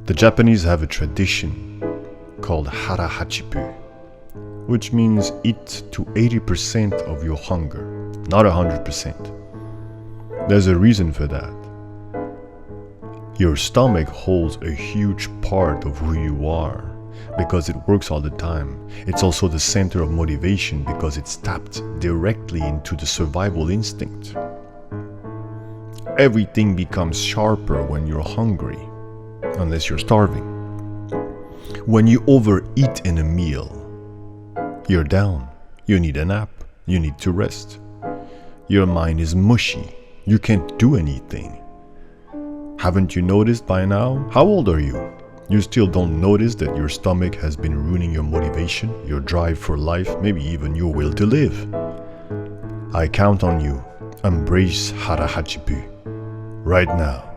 The Japanese have a tradition called hara hachibu, which means eat to 80% of your hunger, not 100%. There's a reason for that. Your stomach holds a huge part of who you are because it works all the time. It's also the center of motivation because it's tapped directly into the survival instinct. Everything becomes sharper when you're hungry, unless you're starving. When you overeat in a meal, you're down. You need a nap. You need to rest. Your mind is mushy. You can't do anything. Haven't you noticed by now? How old are you? You still don't notice that your stomach has been ruining your motivation, your drive for life, maybe even your will to live. I count on you. Embrace hara hachibu right now.